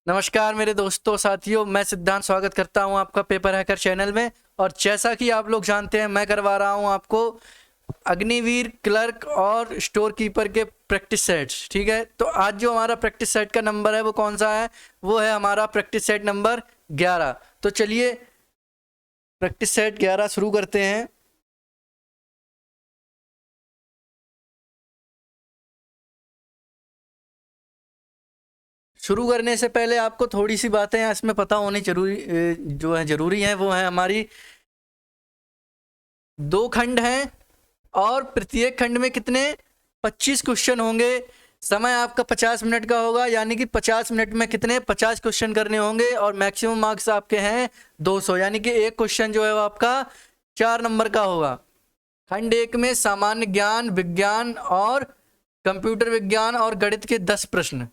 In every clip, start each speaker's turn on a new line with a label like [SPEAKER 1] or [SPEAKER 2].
[SPEAKER 1] नमस्कार मेरे दोस्तों साथियों, मैं सिद्धांत स्वागत करता हूं आपका पेपर हैकर चैनल में। और जैसा कि आप लोग जानते हैं, मैं करवा रहा हूं आपको अग्निवीर, क्लर्क और स्टोर कीपर के प्रैक्टिस सेट्स। ठीक है, तो आज जो हमारा प्रैक्टिस सेट का नंबर है वो कौन सा है? वो है हमारा प्रैक्टिस सेट नंबर 11। तो चलिए प्रैक्टिस सेट 11 शुरू करते हैं। शुरू करने से पहले आपको थोड़ी सी बातें इसमें पता होनी जरूरी जो है ज़रूरी है। वो है हमारी 2 खंड हैं और प्रत्येक खंड में कितने 25 क्वेश्चन होंगे। समय आपका 50 मिनट का होगा, यानी कि 50 मिनट में कितने 50 क्वेश्चन करने होंगे। और मैक्सिमम मार्क्स आपके हैं 200, यानी कि एक क्वेश्चन जो है वो आपका 4 नंबर का होगा। खंड 1 में सामान्य ज्ञान, विज्ञान और कंप्यूटर विज्ञान और गणित के 10 प्रश्न,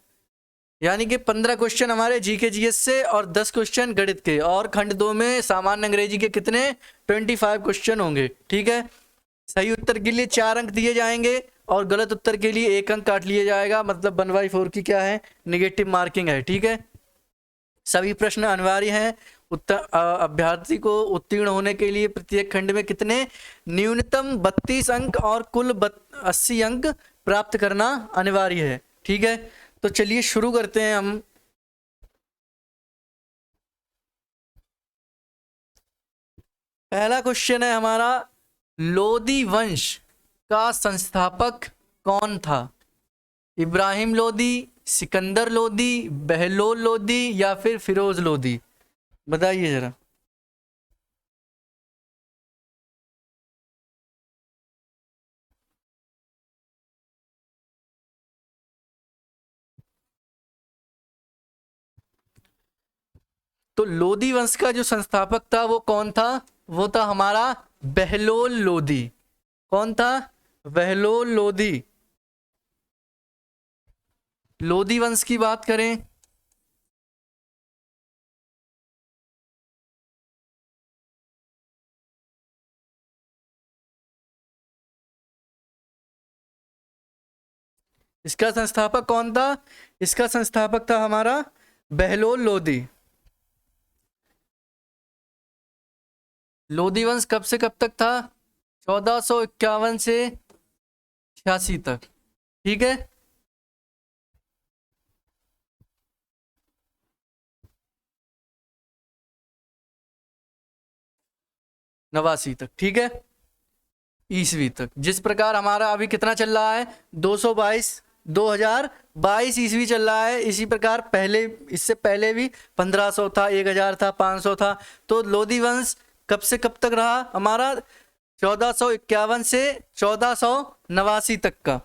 [SPEAKER 1] यानी कि 15 क्वेश्चन हमारे जीके जीएस से और 10 क्वेश्चन गणित के। और खंड 2 में सामान्य अंग्रेजी के कितने 25 क्वेश्चन होंगे। ठीक है, सही उत्तर के लिए 4 अंक दिए जाएंगे और गलत उत्तर के लिए 1 अंक काट लिया जाएगा। मतलब 1/4 की क्या है, नेगेटिव मार्किंग है। ठीक है, सभी प्रश्न अनिवार्य हैं। अभ्यर्थी को उत्तीर्ण होने के लिए प्रत्येक खंड में कितने न्यूनतम 32 अंक और कुल 80 अंक प्राप्त करना अनिवार्य है। ठीक है, तो चलिए शुरू करते हैं हम। पहला क्वेश्चन है हमारा, लोदी वंश का संस्थापक कौन था? इब्राहिम लोदी, सिकंदर लोदी, बहलोल लोदी या फिर फिरोज लोदी? बताइए जरा। तो लोदी वंश का जो संस्थापक था वो कौन था? वो था हमारा बहलोल लोदी। कौन था? बहलोल लोदी। लोदी वंश की बात करें, इसका संस्थापक कौन था? इसका संस्थापक था हमारा बहलोल लोदी। लोदी वंश कब से कब तक था? 1451 से 86 तक। ठीक है, नवासी तक। ठीक है, ईसवी तक। जिस प्रकार हमारा अभी कितना चल रहा है, 222 2022 ईस्वी चल रहा है, इसी प्रकार पहले, इससे पहले भी 1500 था, 1000 था, 500 था। तो लोदी वंश कब से कब तक रहा हमारा? 1451 से 1489 तक का।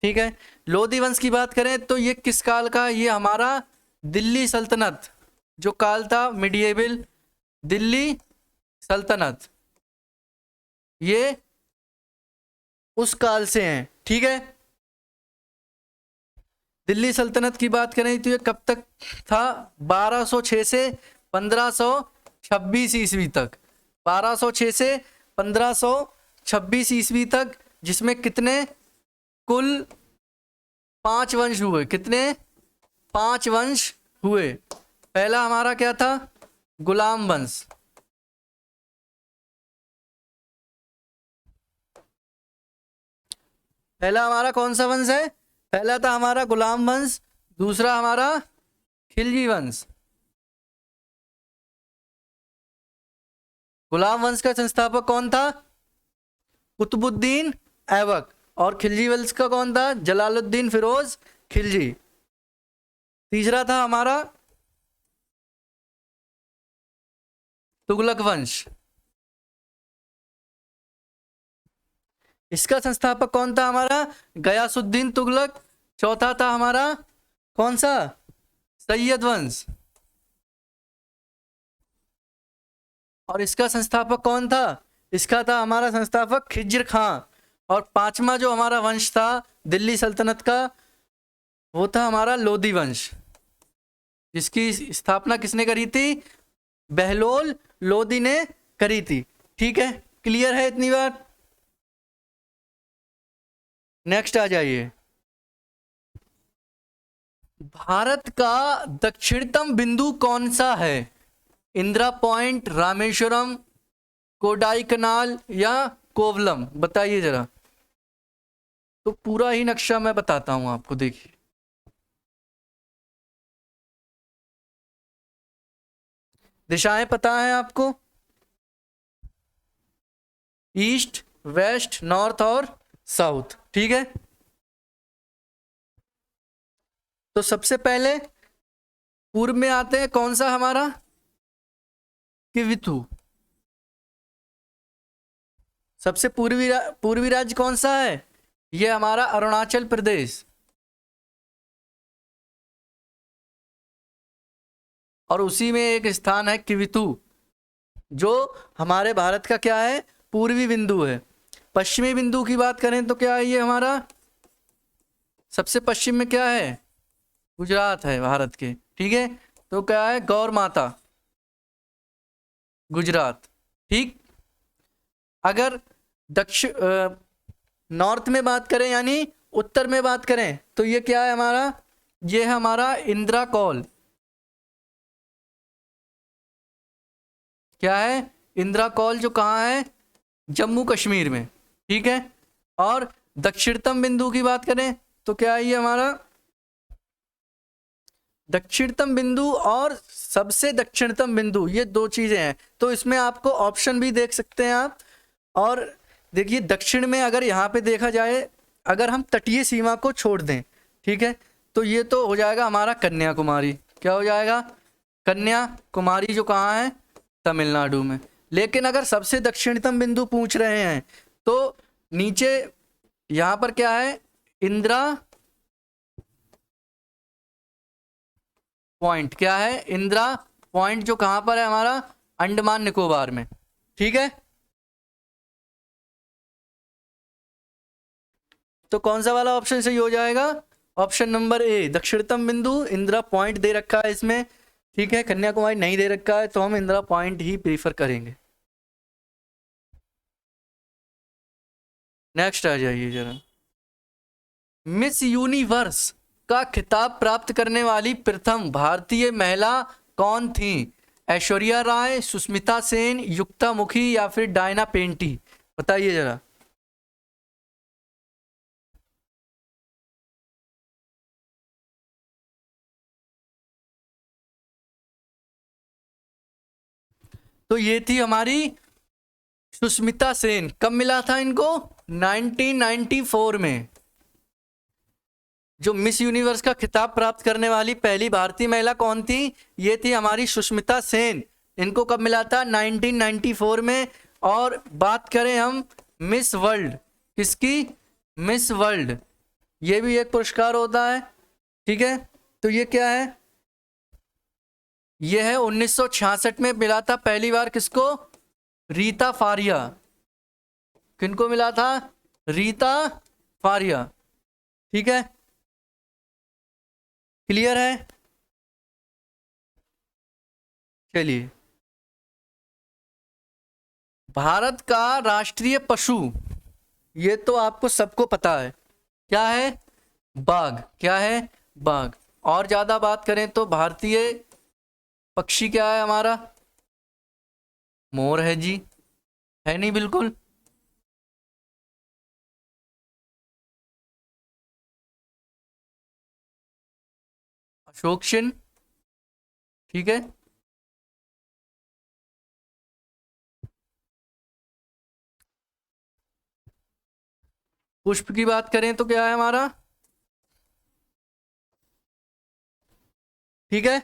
[SPEAKER 1] ठीक है, लोदी वंश की बात करें तो ये किस काल का? ये हमारा दिल्ली सल्तनत जो काल था, मिडिएबल दिल्ली सल्तनत, ये उस काल से हैं। ठीक है, दिल्ली सल्तनत की बात करें तो ये कब तक था? 1206 से 1526 ईस्वी तक। 1206 से 1526 ईस्वी तक, जिसमें कितने कुल 5 वंश हुए। कितने? 5 वंश हुए। पहला हमारा क्या था? गुलाम वंश। पहला हमारा कौन सा वंश है? पहला था हमारा गुलाम वंश, दूसरा हमारा खिलजी वंश। गुलाम वंश का संस्थापक कौन था? कुतुबुद्दीन ऐबक। और खिलजी वंश का कौन था? जलालुद्दीन फिरोज खिलजी। तीसरा था हमारा तुगलक वंश। इसका संस्थापक कौन था हमारा? गयासुद्दीन तुगलक। चौथा था हमारा कौन सा? सैयद वंश। और इसका संस्थापक कौन था? इसका था हमारा संस्थापक खिज्र खां। और पांचवा जो हमारा वंश था दिल्ली सल्तनत का, वो था हमारा लोदी वंश, जिसकी स्थापना किसने करी थी? बहलोल लोदी ने करी थी। ठीक है, क्लियर है इतनी बात? नेक्स्ट आ जाइए। भारत का दक्षिणतम बिंदु कौन सा है? इंदिरा पॉइंट, रामेश्वरम, कोडाई कनाल या कोवलम? बताइए जरा। तो पूरा ही नक्शा मैं बताता हूं आपको, देखिए। दिशाएं पता है आपको? ईस्ट, वेस्ट, नॉर्थ और साउथ, ठीक है। तो सबसे पहले पूर्व में आते हैं, कौन सा हमारा? किविथु। सबसे पूर्वी राज्य कौन सा है? ये हमारा अरुणाचल प्रदेश। और उसी में एक स्थान है किविथु, जो हमारे भारत का क्या है? पूर्वी बिंदु है। पश्चिमी बिंदु की बात करें तो क्या है ये हमारा? सबसे पश्चिम में क्या है? गुजरात है भारत के, ठीक है। तो क्या है? गौर माता, गुजरात, ठीक। अगर दक्षिण नॉर्थ में बात करें, यानी उत्तर में बात करें, तो ये क्या है हमारा? ये है हमारा इंदिरा कॉल। क्या है? इंदिरा कॉल, जो कहाँ है? जम्मू कश्मीर में, ठीक है। और दक्षिणतम बिंदु की बात करें तो क्या है ये हमारा? दक्षिणतम बिंदु और सबसे दक्षिणतम बिंदु, ये दो चीजें हैं। तो इसमें आपको ऑप्शन भी देख सकते हैं आप। और देखिए, दक्षिण में अगर यहाँ पे देखा जाए, अगर हम तटीय सीमा को छोड़ दें, ठीक है, तो ये तो हो जाएगा हमारा कन्याकुमारी। क्या हो जाएगा? कन्याकुमारी, जो कहाँ है? तमिलनाडु में। लेकिन अगर सबसे दक्षिणतम बिंदु पूछ रहे हैं तो नीचे यहां पर क्या है? इंदिरा पॉइंट। क्या है? इंदिरा पॉइंट, जो कहां पर है हमारा? अंडमान निकोबार में, ठीक है। तो कौन सा वाला ऑप्शन सही हो जाएगा? ऑप्शन नंबर ए, दक्षिणतम बिंदु। इंदिरा पॉइंट दे रखा है इसमें, ठीक है। कन्याकुमारी नहीं दे रखा है, तो हम इंदिरा पॉइंट ही प्रीफर करेंगे। नेक्स्ट आ जाइए जरा। मिस यूनिवर्स का खिताब प्राप्त करने वाली प्रथम भारतीय महिला कौन थी? ऐश्वर्या राय, सुष्मिता सेन, युक्ता मुखी या फिर डायना पेंटी? बताइए जरा। तो ये थी हमारी सुष्मिता सेन। कब मिला था इनको? 1994 में। जो मिस यूनिवर्स का खिताब प्राप्त करने वाली पहली भारतीय महिला कौन थी? ये थी हमारी सुष्मिता सेन। इनको कब मिला था? 1994 में। और बात करें हम मिस वर्ल्ड, किसकी? मिस वर्ल्ड, ये भी एक पुरस्कार होता है, ठीक है। तो ये क्या है? ये है 1966 में मिला था पहली बार। किसको? रीता फारिया। किनको मिला था? रीता फारिया, ठीक है। क्लियर है? चलिए। भारत का राष्ट्रीय पशु, ये तो आपको सबको पता है, क्या है? बाघ। क्या है? बाघ। और ज्यादा बात करें तो भारतीय पक्षी क्या है हमारा? मोर है जी, है नहीं? बिल्कुल। अशोक चिन्ह, ठीक है। पुष्प की बात करें तो क्या है हमारा? ठीक है।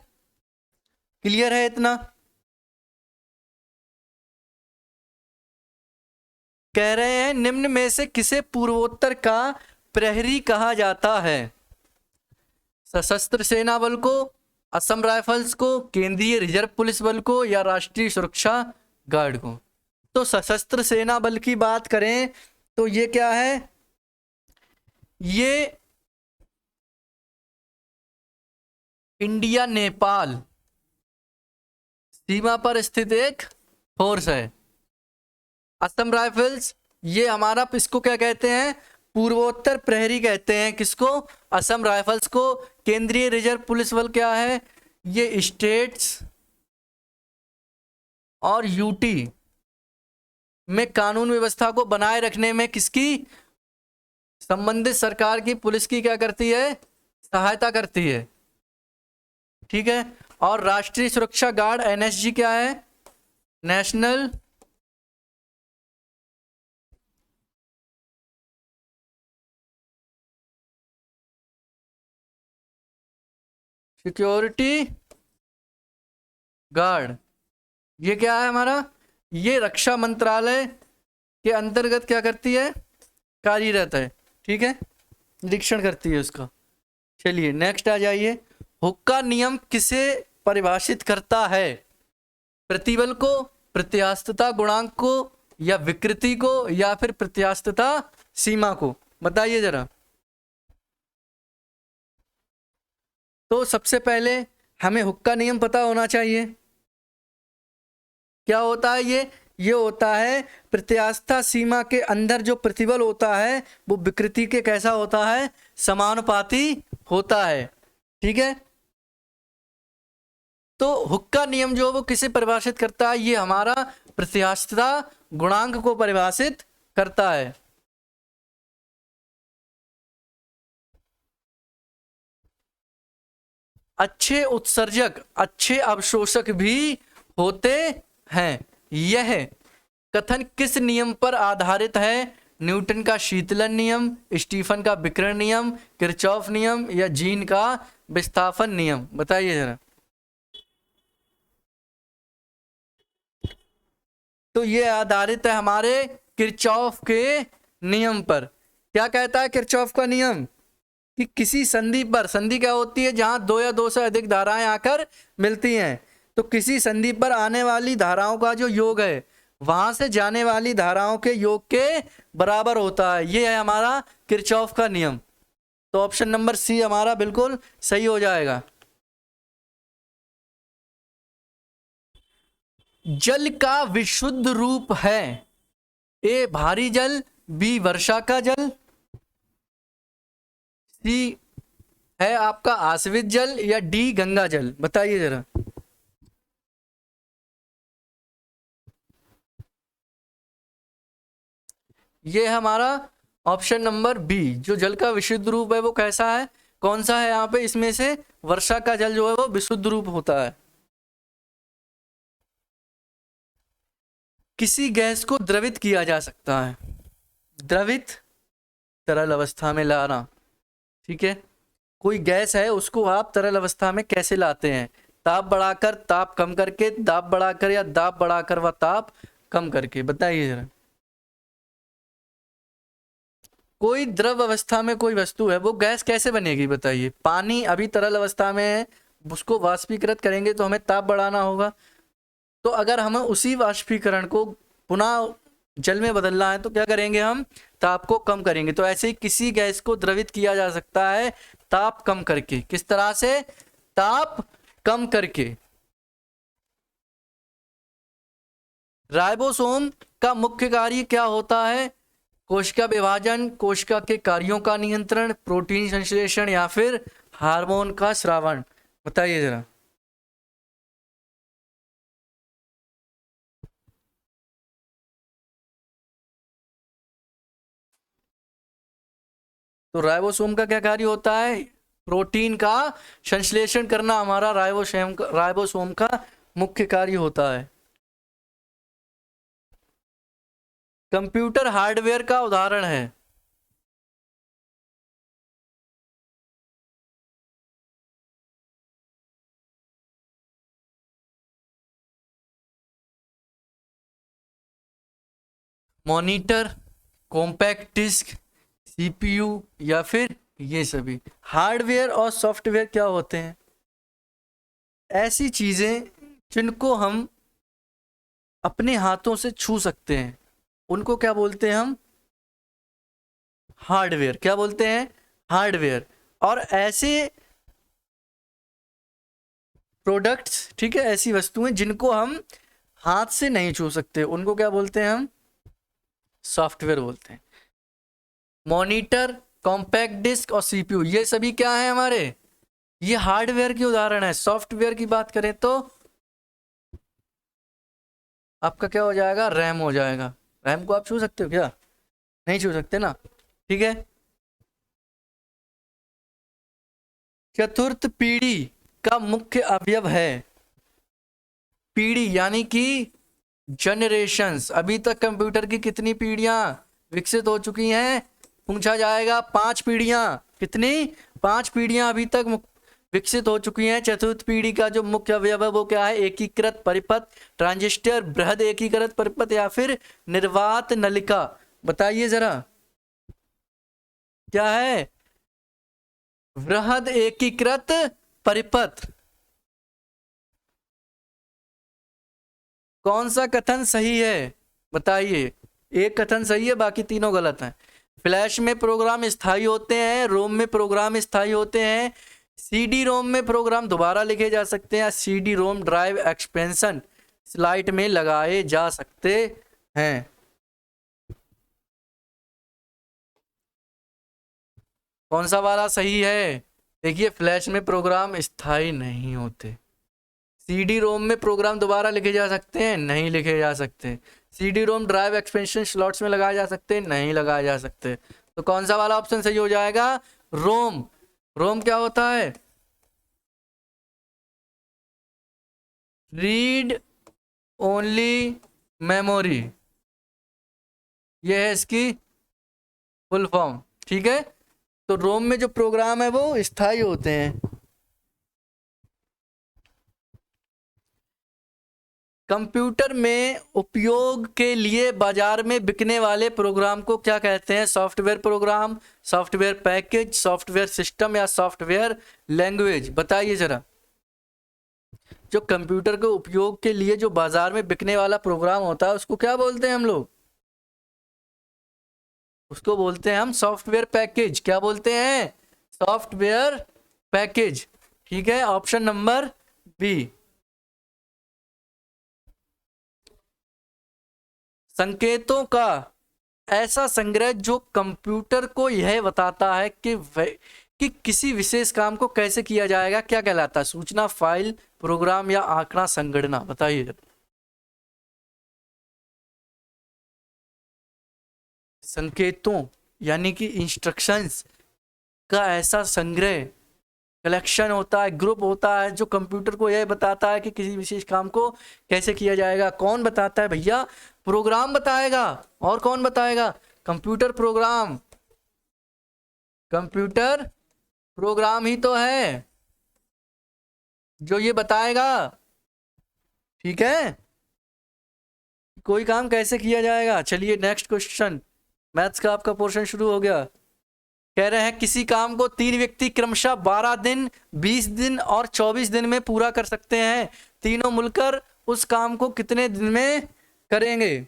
[SPEAKER 1] क्लियर है इतना? कह रहे हैं निम्न में से किसे पूर्वोत्तर का प्रहरी कहा जाता है? सशस्त्र सेना बल को, असम राइफल्स को, केंद्रीय रिजर्व पुलिस बल को या राष्ट्रीय सुरक्षा गार्ड को? तो सशस्त्र सेना बल की बात करें तो ये क्या है? ये इंडिया नेपाल सीमा पर स्थित एक फोर्स है। असम राइफल्स, ये हमारा इसको क्या कहते हैं? पूर्वोत्तर प्रहरी कहते हैं किसको? असम राइफल्स को। केंद्रीय रिजर्व पुलिस बल क्या है? ये स्टेट्स और यूटी में कानून व्यवस्था को बनाए रखने में किसकी? संबंधित सरकार की पुलिस की क्या करती है? सहायता करती है। ठीक है। और राष्ट्रीय सुरक्षा गार्ड एनएसजी क्या है? National security guard. ये क्या है हमारा? ये रक्षा मंत्रालय के अंतर्गत क्या करती है? कार्यरत है। ठीक है, निरीक्षण करती है उसका। चलिए नेक्स्ट आ जाइए। हुक्का नियम किसे परिभाषित करता है? प्रतिबल को, प्रत्यास्थता गुणांक को, या विकृति को, या फिर प्रत्यास्थता सीमा को? बताइए जरा। तो सबसे पहले हमें हुक्का नियम पता होना चाहिए। क्या होता है ये होता है प्रत्यास्था सीमा के अंदर जो प्रतिबल होता है वो विकृति के कैसा होता है? समानुपाती होता है। ठीक है। तो हुक्का नियम जो वो किसे परिभाषित करता है? ये हमारा प्रत्यास्थता गुणांक को परिभाषित करता है। अच्छे उत्सर्जक अच्छे अवशोषक भी होते हैं। यह कथन किस नियम पर आधारित है? न्यूटन का शीतलन नियम, स्टीफन का विकिरण नियम, किरचॉफ नियम, या जीन का विस्थापन नियम? बताइए जरा। तो ये आधारित है हमारे किरचॉफ के नियम पर। क्या कहता है किरचॉफ का नियम? कि किसी संधि पर, संधि क्या होती है? जहां दो या दो से अधिक धाराएं आकर मिलती हैं, तो किसी संधि पर आने वाली धाराओं का जो योग है वहां से जाने वाली धाराओं के योग के बराबर होता है। ये है हमारा किरचॉफ का नियम। तो ऑप्शन नंबर सी हमारा बिल्कुल सही हो जाएगा। जल का विशुद्ध रूप है? ए भारी जल, बी वर्षा का जल, सी है आपका आश्रित जल, या डी गंगा जल? बताइए जरा। ये हमारा ऑप्शन नंबर बी, जो जल का विशुद्ध रूप है वो कैसा है? कौन सा है यहाँ पे? इसमें से वर्षा का जल जो है वो विशुद्ध रूप होता है। किसी गैस को द्रवित किया जा सकता है। द्रवित, तरल अवस्था में लाना। ठीक है। कोई गैस है उसको आप तरल अवस्था में कैसे लाते हैं? ताप बढ़ाकर, ताप कम करके, दाब बढ़ाकर, या दाब बढ़ाकर व ताप कम करके? बताइए जरा। कोई द्रव अवस्था में कोई वस्तु है, वो गैस कैसे बनेगी? बताइए। पानी अभी तरल अवस्था में है, उसको वाष्पीकृत करेंगे तो हमें ताप बढ़ाना होगा। तो अगर हमें उसी वाष्पीकरण को पुनः जल में बदलना है तो क्या करेंगे? हम ताप को कम करेंगे। तो ऐसे ही किसी गैस को द्रवित किया जा सकता है ताप कम करके। किस तरह से? ताप कम करके। राइबोसोम का मुख्य कार्य क्या होता है? कोशिका विभाजन, कोशिका के कार्यों का नियंत्रण, प्रोटीन संश्लेषण, या फिर हार्मोन का स्रावण? बताइए जरा। तो राइबोसोम का क्या कार्य होता है? प्रोटीन का संश्लेषण करना हमारा राइबोसोम का मुख्य कार्य होता है। कंप्यूटर हार्डवेयर का उदाहरण है। मॉनिटर, कॉम्पैक्ट डिस्क, सीपीयू, या फिर ये सभी? हार्डवेयर और सॉफ्टवेयर क्या होते हैं? ऐसी चीजें जिनको हम अपने हाथों से छू सकते हैं, उनको क्या बोलते हैं हम? हार्डवेयर। क्या बोलते हैं? हार्डवेयर। और ऐसे प्रोडक्ट्स, ठीक है, ऐसी वस्तुएं जिनको हम हाथ से नहीं छू सकते, उनको क्या बोलते हैं हम? सॉफ्टवेयर बोलते हैं। मॉनिटर, कॉम्पैक्ट डिस्क और सीपीयू, ये सभी क्या है हमारे, ये हार्डवेयर की उदाहरण है। सॉफ्टवेयर की बात करें तो आपका क्या हो जाएगा, रैम हो जाएगा। रैम को आप छू सकते हो क्या, नहीं छू सकते ना, ठीक है। चतुर्थ पीढ़ी का मुख्य अवयव है, पीढ़ी यानी कि जनरेशंस। अभी तक कंप्यूटर की कितनी पीढ़ियां विकसित हो चुकी हैं, पूछा जाएगा 5 पीढ़ियां। कितनी, 5 पीढ़ियां अभी तक विकसित हो चुकी हैं। चतुर्थ पीढ़ी का जो मुख्य अवयव है वो क्या है, एकीकृत परिपथ, ट्रांजिस्टर, बृहद एकीकृत परिपथ या फिर निर्वात नलिका। बताइए जरा क्या है, बृहद एकीकृत परिपथ। कौन सा कथन सही है बताइए, एक कथन सही है बाकी तीनों गलत हैं। फ्लैश में प्रोग्राम स्थायी होते हैं, रोम में प्रोग्राम स्थायी होते हैं, सीडी रोम में प्रोग्राम दोबारा लिखे जा सकते हैं, CD ROM drive expansion slide में लगाए जा सकते हैं। कौन सा वाला सही है, देखिए फ्लैश में प्रोग्राम स्थायी नहीं होते, सीडी रोम में प्रोग्राम दोबारा लिखे जा सकते हैं, नहीं लिखे जा सकते, CD ROM drive expansion slots में लगाए जा सकते हैं, नहीं लगाए जा सकते। तो कौन सा वाला ऑप्शन सही हो जाएगा, रोम। रोम क्या होता है, रीड ओनली मेमोरी, ये है इसकी फुल फॉर्म, ठीक है। तो रोम में जो प्रोग्राम है वो स्थायी होते हैं। कंप्यूटर में उपयोग के लिए बाजार में बिकने वाले प्रोग्राम को क्या कहते हैं, software program, software package, software system या सॉफ्टवेयर लैंग्वेज। बताइए जरा, जो कंप्यूटर के उपयोग के लिए जो बाजार में बिकने वाला प्रोग्राम होता है उसको क्या बोलते हैं हम लोग, उसको बोलते हैं हम सॉफ्टवेयर पैकेज। क्या बोलते हैं, सॉफ्टवेयर पैकेज, ठीक है। Option number B. संकेतों का ऐसा संग्रह जो कंप्यूटर को यह बताता है कि किसी विशेष काम को कैसे किया जाएगा, क्या कहलाता है, सूचना, फाइल, प्रोग्राम या आंकड़ा संगणना। बताइए, संकेतों यानी कि इंस्ट्रक्शंस का ऐसा संग्रह, कलेक्शन होता है, ग्रुप होता है जो कंप्यूटर को यह बताता है कि किसी विशेष काम को कैसे किया जाएगा। कौन बताता है भैया, प्रोग्राम बताएगा। और कौन बताएगा, कंप्यूटर प्रोग्राम, कंप्यूटर प्रोग्राम ही तो है जो ये बताएगा, ठीक है, कोई काम कैसे किया जाएगा। चलिए नेक्स्ट क्वेश्चन, मैथ्स का आपका पोर्शन शुरू हो गया। कह रहे हैं किसी काम को 3 व्यक्ति क्रमशः 12 दिन, 20 दिन और 24 दिन में पूरा कर सकते हैं। तीनों मिलकर उस काम को कितने दिन में करेंगे।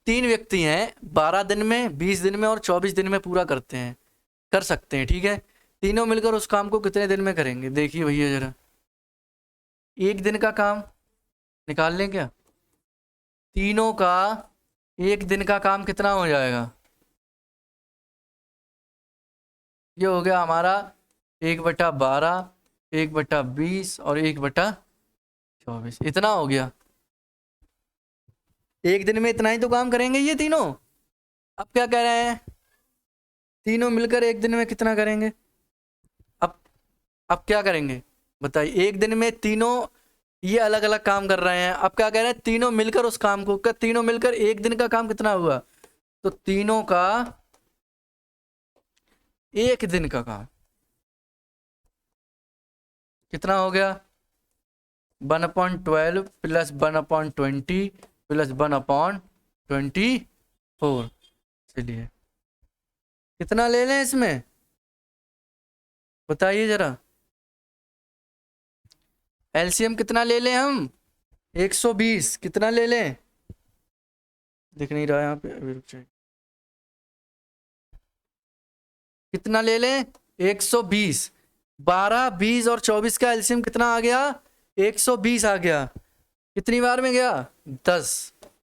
[SPEAKER 1] तीन व्यक्ति हैं, 12 दिन में, 20 दिन में और 24 दिन में पूरा करते हैं, कर सकते हैं, ठीक है। तीनों मिलकर उस काम को कितने दिन में करेंगे। देखिए भैया जरा, एक दिन का काम निकाल लें क्या, तीनों का एक दिन का काम कितना हो जाएगा, ये हो गया हमारा 1/12, 1/20 और 1/24, इतना हो गया। एक दिन में इतना ही तो काम करेंगे ये तीनों। अब क्या कह रहे हैं, तीनों मिलकर एक दिन में कितना करेंगे। अब क्या करेंगे बताइए, एक दिन में तीनों ये अलग अलग काम कर रहे हैं। अब क्या कह रहे हैं, तीनों मिलकर उस काम को, क्या तीनों मिलकर एक दिन का काम कितना हुआ, तो तीनों का एक दिन का काम कितना हो गया, 1/12 प्लस 1/20 प्लस 1/24। चलिए कितना ले लें इसमें बताइए जरा, एलसीएम कितना ले लें हम, 120, कितना ले लें, दिख नहीं रहा यहाँ पे, अभी रुक जाइए, कितना ले लें 120, 12, 20 और 24 का एलसीएम कितना आ गया, 120 आ गया। कितनी बार में गया, 10,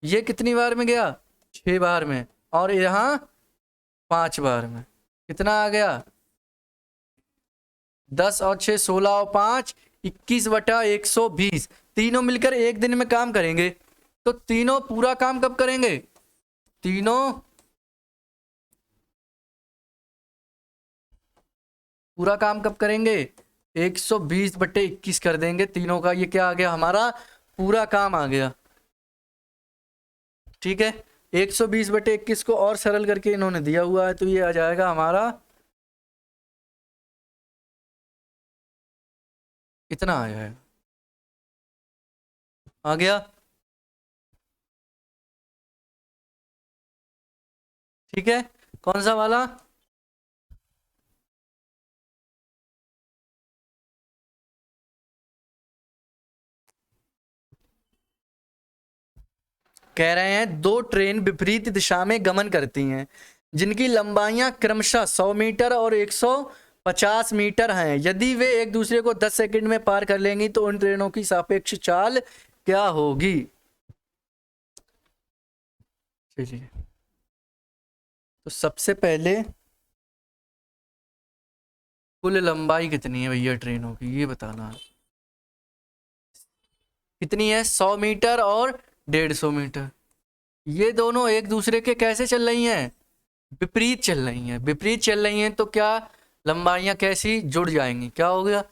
[SPEAKER 1] ये कितनी बार में गया? 6 बार में। और यहाँ 5 बार में। कितना आ गया? 10 और 6 16 और 5 21/120। तीनों मिलकर एक दिन में काम करेंगे। तो तीनों पूरा काम कब करेंगे? तीनों पूरा काम कब करेंगे? 120/21 कर देंगे तीनों का। ये क्या आ गया हमारा? पूरा काम आ गया। ठीक है, 120/21 को और सरल करके इन्होंने दिया हुआ है, तो ये आ जाएगा हमारा इतना आ जाएगा। आ गया? ठीक है, कौन सा वाला? कह रहे हैं दो ट्रेन विपरीत दिशा में गमन करती हैं जिनकी लंबाइयां क्रमशः 100 मीटर और 150 मीटर हैं। यदि वे एक दूसरे को 10 सेकंड में पार कर लेंगी तो उन ट्रेनों की सापेक्ष चाल क्या होगी? चलिए, तो सबसे पहले कुल लंबाई कितनी है भैया ट्रेनों की, ये बताना है। कितनी है? 100 मीटर और 150 मीटर। ये दोनों एक दूसरे के कैसे चल रही हैं? विपरीत चल रही हैं। विपरीत चल रही हैं तो क्या लंबाइयां कैसी जुड़ जाएंगी? क्या हो गया?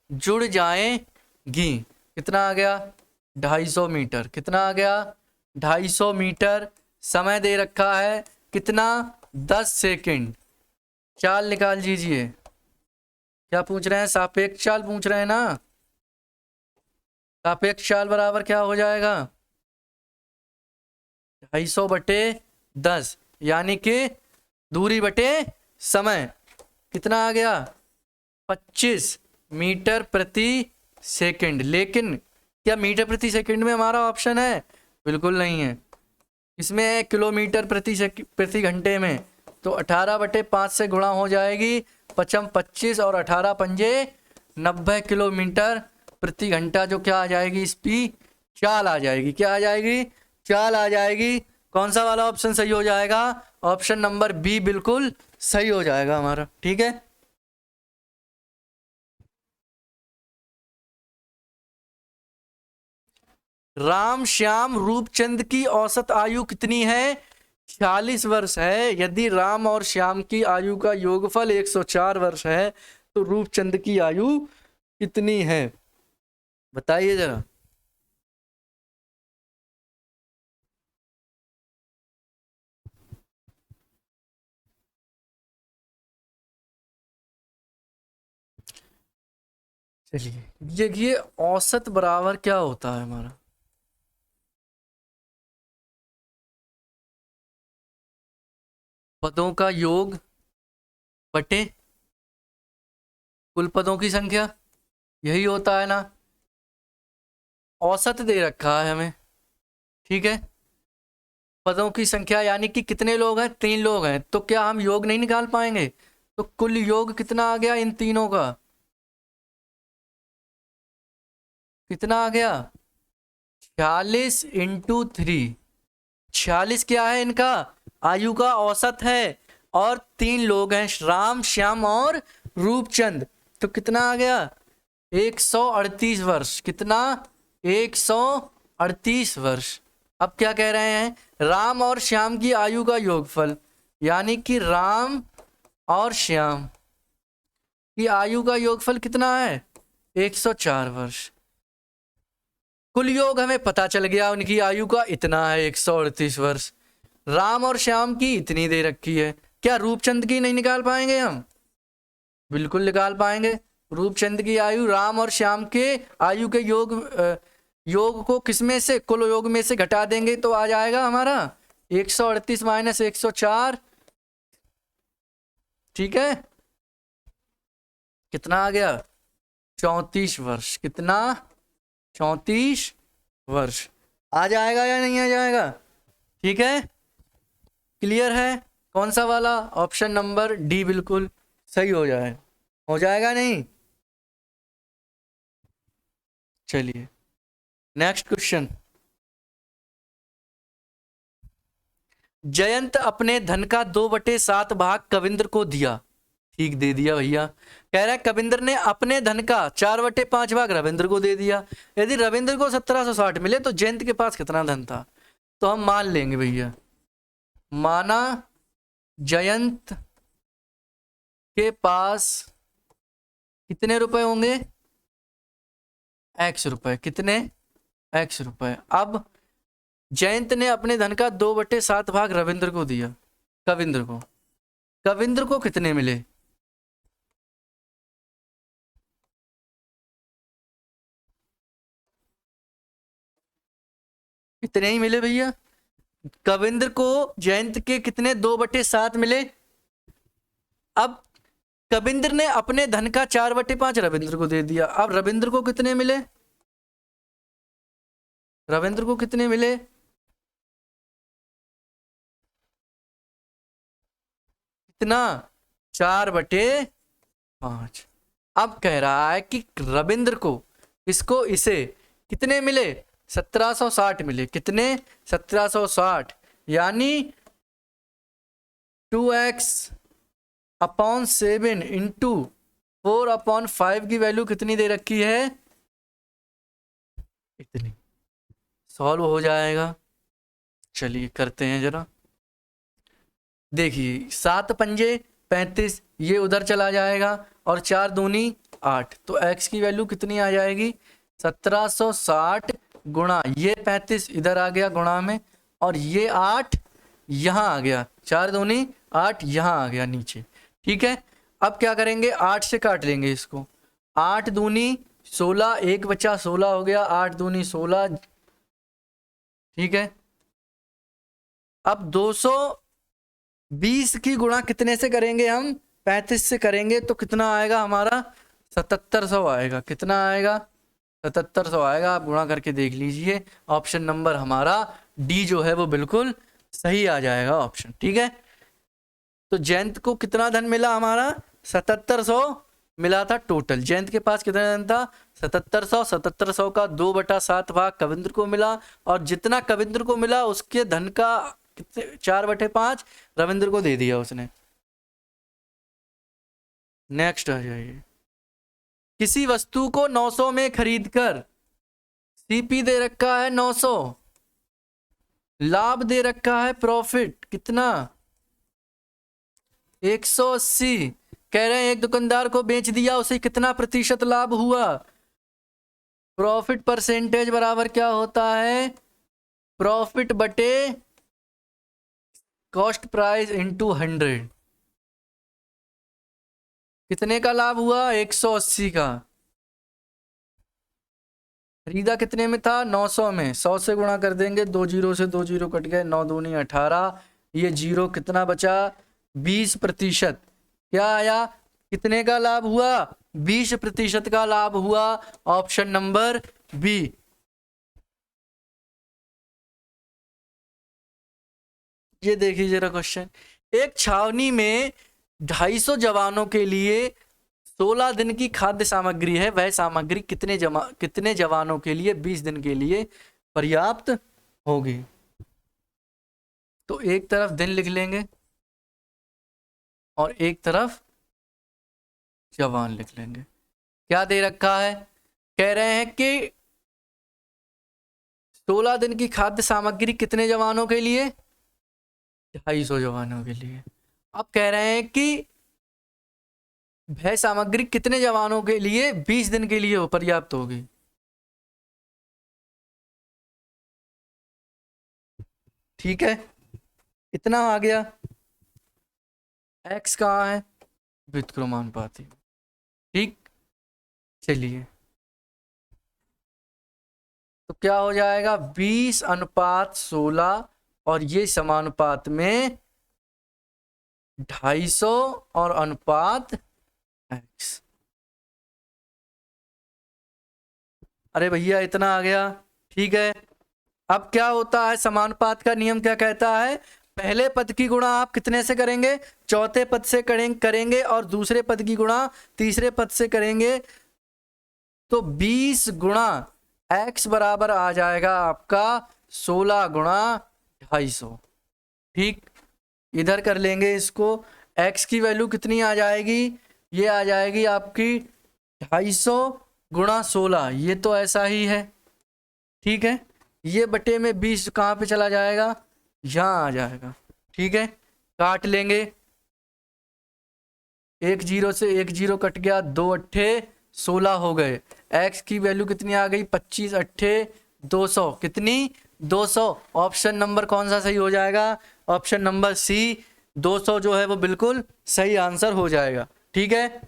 [SPEAKER 1] जुड़ जाएंगी। कितना आ गया? 250 मीटर। कितना आ गया? 250 मीटर। समय दे रखा है कितना? 10 सेकंड। चाल निकाल दीजिए। क्या पूछ रहे हैं? सापेक्ष चाल पूछ रहे हैं ना। सापेक्ष चाल बराबर क्या हो जाएगा? 250/10 यानी कि दूरी बटे समय। कितना आ गया? 25 मीटर प्रति सेकंड। लेकिन क्या मीटर प्रति सेकंड में हमारा ऑप्शन है? बिल्कुल नहीं है। इसमें है किलोमीटर प्रति घंटे में। तो 18/5 से गुणा हो जाएगी। 5 25 और 18 पंजे 90 किलोमीटर प्रति घंटा। जो क्या आ जाएगी? स्पीड चाल आ जाएगी। क्या आ जाएगी? चाल आ जाएगी। कौन सा वाला ऑप्शन सही हो जाएगा? ऑप्शन नंबर बी बिल्कुल सही हो जाएगा हमारा। ठीक है, राम श्याम रूपचंद की औसत आयु कितनी है? 46 वर्ष है। यदि राम और श्याम की आयु का योगफल 104 वर्ष है तो रूपचंद की आयु कितनी है? बताइए जरा। चलिए, ये औसत बराबर क्या होता है हमारा? पदों का योग बटे कुल पदों की संख्या, यही होता है ना। औसत दे रखा है हमें। ठीक है, पदों की संख्या यानी कि कितने लोग हैं? 3 लोग हैं। तो क्या हम योग नहीं निकाल पाएंगे? तो कुल योग कितना आ गया इन तीनों का? कितना आ गया? 46 × 3। 46 क्या है इनका? आयु का औसत है। और 3 लोग हैं, राम श्याम और रूपचंद। तो कितना आ गया? 138 वर्ष। कितना? 138 वर्ष। अब क्या कह रहे हैं? राम और श्याम की आयु का योगफल, यानी कि राम और श्याम की आयु का योगफल कितना है? 104 वर्ष। कुल योग हमें पता चल गया, उनकी आयु का इतना है 138 वर्ष। राम और श्याम की इतनी दे रखी है। क्या रूपचंद की नहीं निकाल पाएंगे हम? बिल्कुल निकाल पाएंगे। रूपचंद की आयु राम और श्याम के आयु के योग को किसमें से, कुल योग में से घटा देंगे तो आ जाएगा हमारा 138 - 104। ठीक है, कितना आ गया? 34 वर्ष। कितना? 34 वर्ष। आ जाएगा या नहीं आ जाएगा? ठीक है, क्लियर है? कौन सा वाला? ऑप्शन नंबर डी बिल्कुल सही हो जाएगा नहीं? चलिए, नेक्स्ट क्वेश्चन। जयंत अपने धन का 2/7 भाग कविंद्र को दिया। ठीक, दे दिया भैया। कह रहा है कविंद्र ने अपने धन का 4/5 भाग रविंद्र को दे दिया। यदि रविंद्र को 1760 मिले तो जयंत के पास कितना धन था? तो हम मान लेंगे भैया, माना जयंत के पास कितने रुपए होंगे? x रुपए। कितने? x रुपए। अब जयंत ने अपने धन का 2/7 भाग रविंद्र को दिया, कविंद्र को कितने मिले? इतने ही मिले भैया। कविंद्र को जयंत के कितने? 2/7 मिले। अब कविंद्र ने अपने धन का 4/5 रविंद्र को दे दिया। अब रविंद्र को कितने मिले? रविंद्र को कितने मिले? कितना? 4/5। अब कह रहा है कि रविंद्र को, इसको, इसे कितने मिले? 1760 मिले। कितने? 1760। यानी 2x/7 इंटू 4/5 की वैल्यू कितनी दे रखी है? इतनी। सॉल्व हो जाएगा। चलिए करते हैं जरा। देखिए 7 पंजे 35, ये उधर चला जाएगा, और 4 दूनी 8, तो x की वैल्यू कितनी आ जाएगी? 1760 गुणा ये 35 इधर आ गया गुणा में, और ये 8 यहाँ आ गया, 4 दूनी 8 यहाँ आ गया नीचे। ठीक है, अब क्या करेंगे? 8 से काट लेंगे इसको। 8 दूनी 16, एक बचा 16 हो गया, 8 दूनी 16। ठीक है, अब 220 की गुणा कितने से करेंगे हम? 35 से करेंगे, तो कितना आएगा हमारा? 7700 आएगा। कितना आएगा? 7700 आएगा। आप गुणा करके देख लीजिए। ऑप्शन नंबर हमारा डी जो है वो बिल्कुल सही आ जाएगा ऑप्शन। ठीक है, तो जयंत को कितना धन मिला हमारा? 7700 मिला था टोटल। जयंत के पास कितना धन था? 7700। 7700 का 2/7 भाग कविंद्र को मिला, और जितना कविंद्र को मिला उसके धन का कितने? 4/5 रविंद्र को दे दिया उसने। नेक्स्ट आ जाइए। किसी वस्तु को 900 में खरीदकर सीपी दे रखा है 900, लाभ दे रखा है प्रॉफिट कितना? 180। कह रहे हैं एक दुकानदार को बेच दिया, उसे कितना प्रतिशत लाभ हुआ? प्रॉफिट परसेंटेज बराबर क्या होता है? प्रॉफिट बटे कॉस्ट प्राइस इंटू 100। कितने का लाभ हुआ? 180 का। खरीदा कितने में था? 900 में। 100 से गुणा कर देंगे, 2 जीरो से 2 जीरो कट गए, 9 दूनी 18। ये जीरो कितना बचा? 20%। क्या आया? कितने का लाभ हुआ? 20% का लाभ हुआ। Option number B. ये देखिए जरा क्वेश्चन। एक छावनी में 250 जवानों के लिए 16 दिन की खाद्य सामग्री है। वह सामग्री कितने जवानों के लिए 20 दिन के लिए पर्याप्त होगी? तो एक तरफ दिन लिख लेंगे और एक तरफ जवान लिख लेंगे। क्या दे रखा है? कह रहे हैं कि 16 दिन की खाद्य सामग्री कितने जवानों के लिए? 250 जवानों के लिए। अब कह रहे हैं कि वह सामग्री कितने जवानों के लिए 20 दिन के लिए पर्याप्त होगी? ठीक है, इतना आ गया। x कहाँ है? व्युत्क्रमानुपाती। ठीक, चलिए तो क्या हो जाएगा? 20:16, और ये समानुपात में 250 और अनुपात x। अरे भैया इतना आ गया। ठीक है, अब क्या होता है? समानुपात का नियम क्या कहता है? पहले पद की गुणा आप कितने से करेंगे? चौथे पद से करेंगे, और दूसरे पद की गुणा तीसरे पद से करेंगे। तो 20 गुणा x बराबर आ जाएगा आपका 16 गुणा 250। ठीक, इधर कर लेंगे इसको। x की वैल्यू कितनी आ जाएगी, ये आ जाएगी आपकी 250 गुणा 16, ये तो ऐसा ही है। ठीक है, ये बटे में 20 कहाँ पे चला जाएगा, यहाँ आ जाएगा। ठीक है, काट लेंगे, एक जीरो से एक जीरो कट गया, 2 अट्ठे 16 हो गए। x की वैल्यू कितनी आ गई, 25 अट्ठे 200, कितनी 200। ऑप्शन नंबर कौन सा सही हो जाएगा, ऑप्शन नंबर सी 200 जो है वो बिल्कुल सही आंसर हो जाएगा। ठीक है,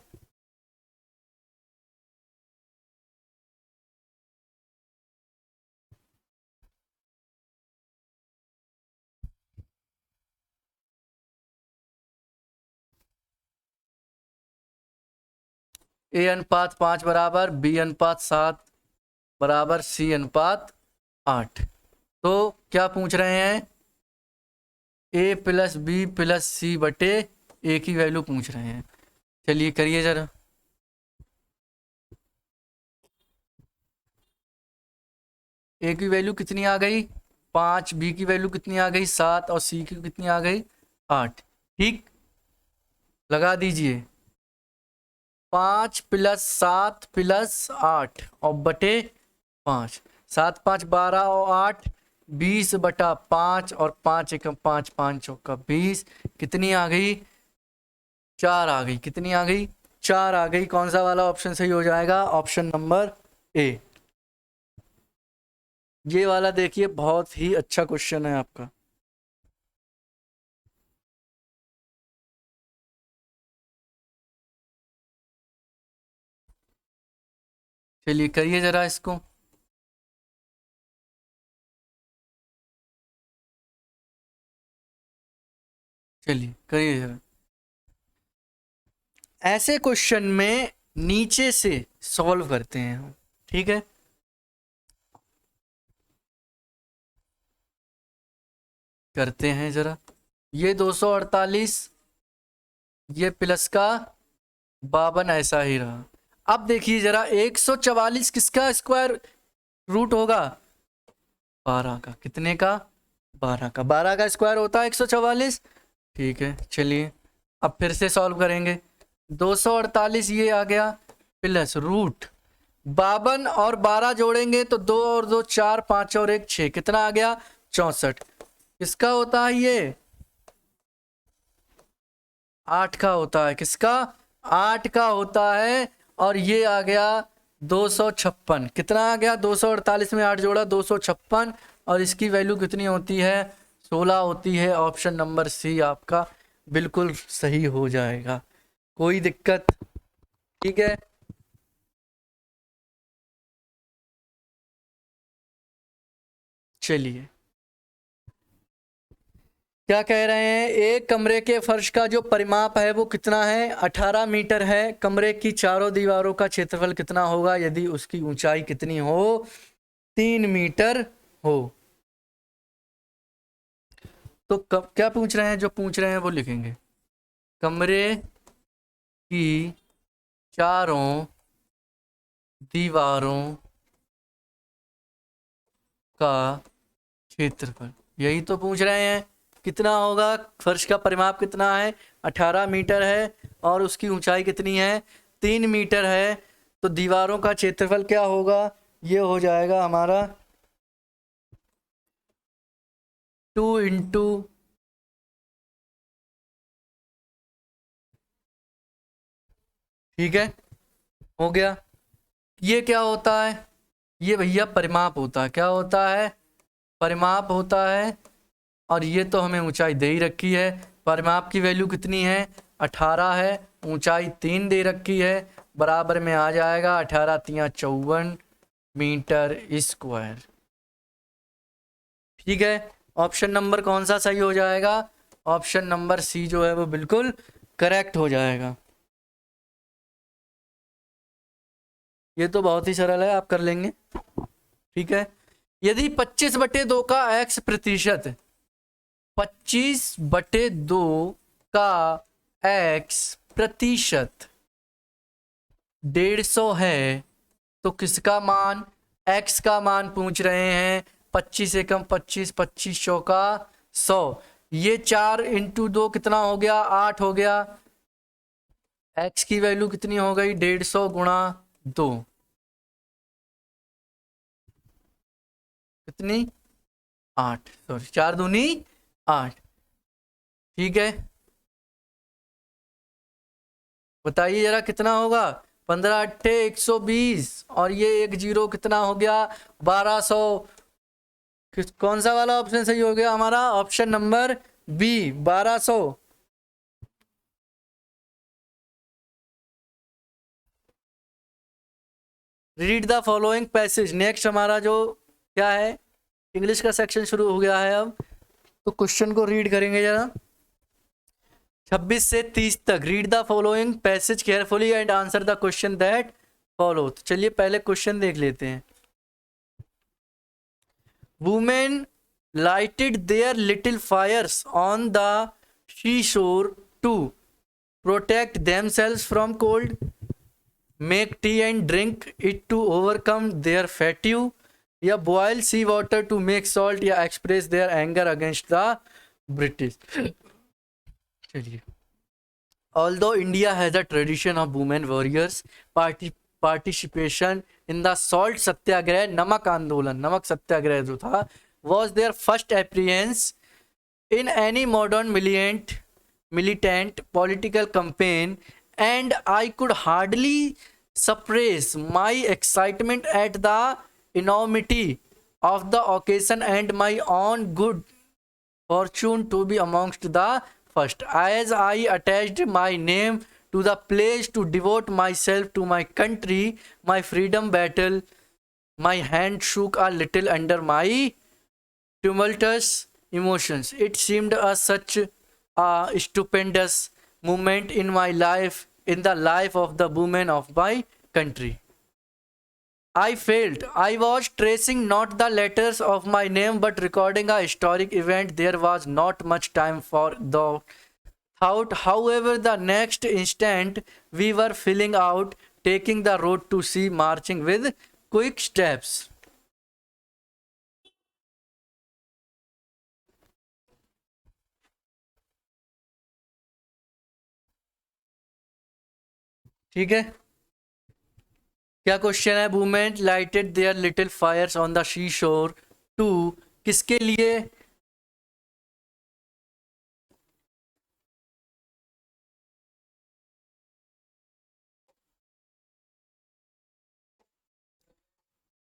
[SPEAKER 1] a अनुपात 5 बराबर b अनुपात 7 बराबर c अनुपात 8। तो क्या पूछ रहे हैं, a प्लस बी प्लस सी बटे a की वैल्यू पूछ रहे हैं। चलिए करिए जरा। a की वैल्यू कितनी आ गई 5, b की वैल्यू कितनी आ गई 7 और c की कितनी आ गई 8। ठीक, लगा दीजिए, 5 प्लस 7 प्लस 8 और बटे 5, 7 5 12 और 8 20 बटा 5 और 5 एकम 5 5 चौका 20, कितनी आ गई 4 आ गई। कितनी आ गई 4 आ गई। कौन सा वाला ऑप्शन सही हो जाएगा, ऑप्शन नंबर ए। ये वाला देखिए बहुत ही अच्छा क्वेश्चन है आपका। चलिए करिए जरा इसको। चलिए करिए जरा। ऐसे क्वेश्चन में नीचे से सॉल्व करते हैं हम। ठीक है, करते हैं जरा। ये 248, ये प्लस का 52 ऐसा ही रहा। अब देखिए जरा, 144 किसका स्क्वायर रूट होगा, 12 का। कितने का, 12 का। 12 का स्क्वायर होता है 144। ठीक है, चलिए अब फिर से सॉल्व करेंगे। 248 ये आ गया प्लस रूट 52 और 12 जोड़ेंगे तो 2 और 2 4, 5 और 1 6, कितना आ गया 64। किसका होता है ये, 8 का होता है। किसका, 8 का होता है। और ये आ गया 256। कितना आ गया, 248 में 8 जोड़ा 256, और इसकी वैल्यू कितनी होती है 16 होती है। ऑप्शन नंबर सी आपका बिल्कुल सही हो जाएगा, कोई दिक्कत। ठीक है, चलिए क्या कह रहे हैं, एक कमरे के फर्श का जो परिमाप है वो कितना है, 18 मीटर है। कमरे की चारों दीवारों का क्षेत्रफल कितना होगा यदि उसकी ऊंचाई कितनी हो, 3 मीटर हो। तो क्या पूछ रहे हैं, जो पूछ रहे हैं वो लिखेंगे। कमरे की चारों दीवारों का क्षेत्रफल, यही तो पूछ रहे हैं। कितना होगा, फर्श का परिमाप कितना है 18 मीटर है, और उसकी ऊंचाई कितनी है 3 मीटर है। तो दीवारों का क्षेत्रफल क्या होगा, ये हो जाएगा हमारा 2 इंटू ठीक है, हो गया। ये क्या होता है, ये भैया परिमाप होता है। क्या होता है, परिमाप होता है। और ये तो हमें ऊंचाई दे ही रखी है। परिमाप की वैल्यू कितनी है 18 है, ऊंचाई 3 दे रखी है, बराबर में आ जाएगा 18 तिया 54 मीटर स्क्वायर। ठीक है, ऑप्शन नंबर कौन सा सही हो जाएगा, ऑप्शन नंबर सी जो है वो बिल्कुल करेक्ट हो जाएगा। ये तो बहुत ही सरल है, आप कर लेंगे। ठीक है, यदि 25/2 का x प्रतिशत 25/2 का x प्रतिशत 150 है, तो किसका मान, x का मान पूछ रहे हैं। 25 एकम 25, 25 चौका 100, ये 4 × 2 कितना हो गया, 8 हो गया। x की वैल्यू कितनी हो गई, 150 गुणा 2, कितनी, 8, सॉरी 4 दूनी 8। ठीक है, बताइए जरा कितना होगा, 15 अट्ठे 120, और ये 1 0 कितना हो गया, 1200। कौन सा वाला ऑप्शन सही हो गया हमारा, option number B, 1200। Read the following passage. Next हमारा जो क्या है, इंग्लिश का सेक्शन शुरू हो गया है अब। तो क्वेश्चन को रीड करेंगे जरा, 26 से 30 तक। Read the following passage carefully and answer the question that follow. तो चलिए पहले क्वेश्चन देख लेते हैं। Women lighted their little fires on the seashore to protect themselves from cold, make tea and drink it to overcome their fatigue, या boil sea water to make salt, या express their anger against the British। चलिए, although India has a tradition of women warriors participation in the salt सत्याग्रह, नमक आंदोलन, नमक सत्याग्रह जो था, was their first appearance in any modern militant political campaign, and I could hardly suppress my excitement at the enormity of the occasion and my own good fortune to be amongst the first, as I attached my name to the pledge to devote myself to my country, my freedom battle. My hand shook a little under my tumultuous emotions. It seemed such a stupendous moment in my life, in the life of the women of my country. I felt I was tracing not the letters of my name but recording a historic event. There was not much time for the thought. However, the next instant we were filling out, taking the road to sea, marching with quick steps. ठीक है, क्या question है, women lighted their little fires on the seashore to, किसके लिए,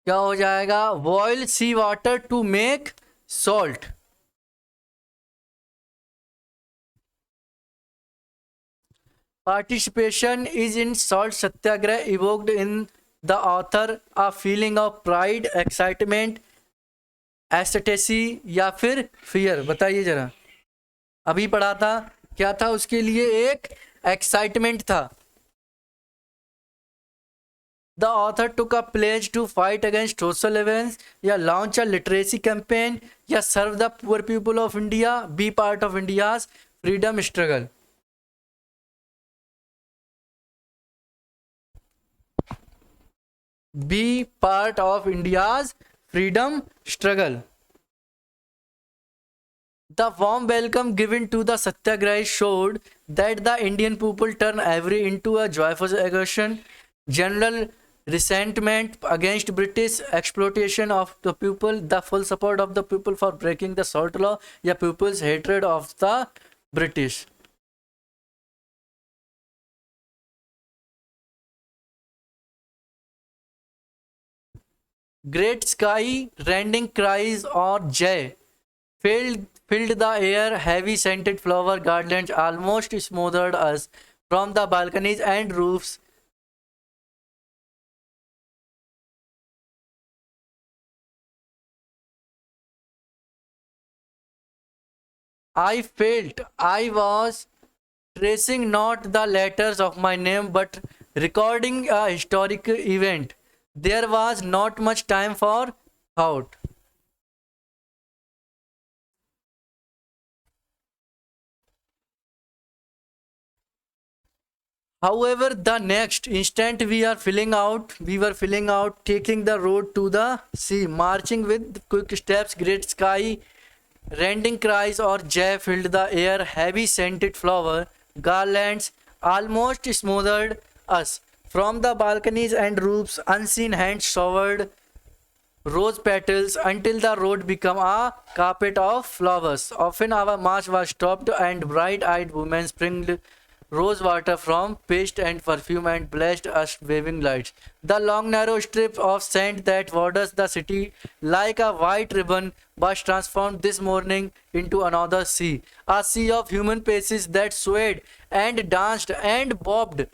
[SPEAKER 1] क्या हो जाएगा, boil sea water to make salt. Participation is in salt satyagrah evoked in the author a feeling of pride, excitement, ecstasy या फिर fear। बताइए जरा, अभी पढ़ा था क्या था, उसके लिए एक एक्साइटमेंट था। The author took a pledge to fight against social events, या launch a literacy campaign, या serve the poor people of India, be part of India's freedom struggle। Be part of India's freedom struggle। The warm welcome given to the Satyagrahi showed that the Indian people turned every into a joyful aggression, general resentment against British exploitation of the people, the full support of the people for breaking the salt law, या people's hatred of the British। Great sky, rending cries or jay filled the air. Heavy scented flower garlands almost smothered us from the balconies and roofs. I felt I was tracing not the letters of my name but recording a historic event. There was not much time for thought. However, the next instant we were filling out, taking the road to the sea, marching with quick steps, great sky, Rending cries or jay filled the air, heavy scented flower garlands almost smothered us. From the balconies and roofs, unseen hands showered rose petals until the road became a carpet of flowers. Often our march was stopped, and bright-eyed women sprinkled rose water from paste and perfume and blessed us waving lights. The long narrow strip of sand that borders the city like a white ribbon was transformed this morning into another sea. A sea of human faces that swayed and danced and bobbed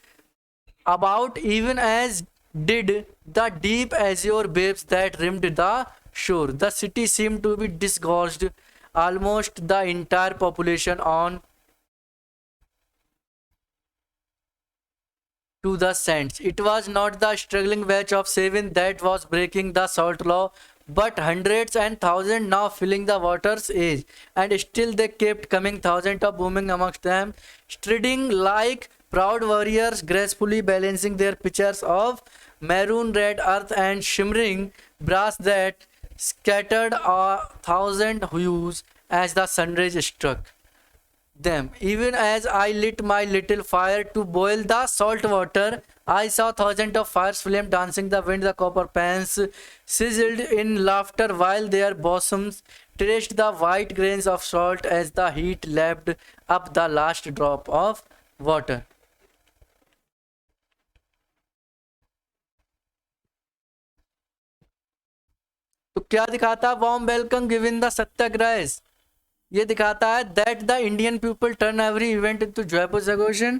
[SPEAKER 1] about even as did the deep azure waves that rimmed the shore. The city seemed to be disgorged, almost the entire population on to the sands. It was not the struggling batch of seven that was breaking the salt law, but hundreds and thousands now filling the water's edge, and still they kept coming, thousands of booming amongst them, striding like proud warriors, gracefully balancing their pitchers of maroon red earth and shimmering brass that scattered a thousand hues as the sunrays struck them. Even as I lit my little fire to boil the salt water, I saw thousands of fires flame dancing the wind. The copper pans sizzled in laughter while their bosoms traced the white grains of salt as the heat lapped up the last drop of water. तो क्या दिखाता है? Warm welcome given the satyagraha. ये दिखाता है that the Indian people turn every event into joyful celebration.